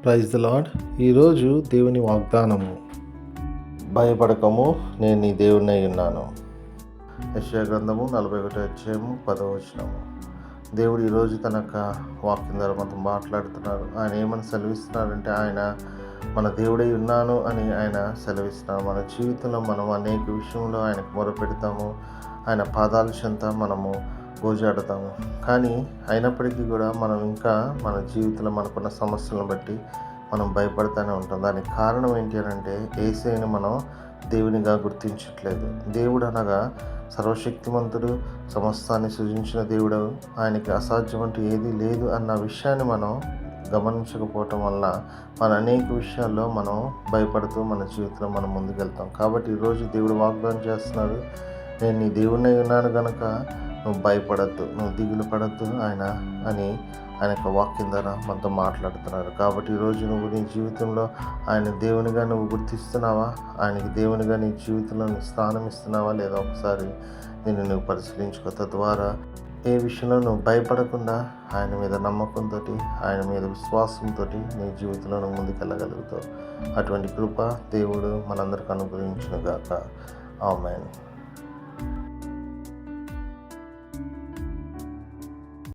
Praise the lord. ఈరోజు దేవుని వాగ్దానము, భయపడకము, నేను నీ దేవుడినై ఉన్నాను. యెషయా గ్రంథము 41 అధ్యాయము 10వ వచనము. దేవుడు ఈరోజు తన యొక్క వాక్యం ద్వారా మనతో మాట్లాడుతున్నారు. ఆయన ఏమని సెలవిస్తున్నారంటే, ఆయన మన దేవుడై ఉన్నాను అని ఆయన సెలవిస్తున్నారు. మన జీవితంలో మనం అనేక విషయంలో ఆయనకు మొరపెడతాము, ఆయన పాదాల చెంత మనము గోజాడుతాము. కానీ అయినప్పటికీ కూడా మనం ఇంకా మన జీవితంలో మనకున్న సమస్యలను బట్టి మనం భయపడుతూనే ఉంటాం. దానికి కారణం ఏంటి అని అంటే, యేసయ్యను మనం దేవునిగా గుర్తించట్లేదు. దేవుడు అనగా సర్వశక్తిమంతుడు, సమస్తాన్ని సృజించిన దేవుడు, ఆయనకి అసాధ్యం అంటూ ఏదీ లేదు అన్న విషయాన్ని మనం గమనించకపోవటం వల్ల మన అనేక విషయాల్లో మనం భయపడుతూ మన జీవితంలో మనం ముందుకెళ్తాం. కాబట్టి ఈరోజు దేవుడు వాగ్దానం చేస్తున్నాడు, నేను నీ దేవుడినై ఉన్నాను కనుక నువ్వు భయపడద్దు, నువ్వు దిగులు పడద్దు ఆయన యొక్క వాక్యం ద్వారా మనతో మాట్లాడుతున్నారు. కాబట్టి ఈరోజు నువ్వు నీ జీవితంలో ఆయన దేవునిగా నువ్వు గుర్తిస్తున్నావా? ఆయనకి దేవునిగా నీ జీవితంలో నీ స్థానం ఇస్తున్నావా లేదా? ఒకసారి నువ్వు పరిశీలించుకో. తద్వారా ఏ విషయంలో నువ్వు భయపడకుండా ఆయన మీద నమ్మకంతో, ఆయన మీద విశ్వాసంతో నీ జీవితంలో నువ్వు ముందుకెళ్ళగలుగుతావు. అటువంటి కృప దేవుడు మనందరికీ అనుగ్రహించును గాక. ఆమేన్.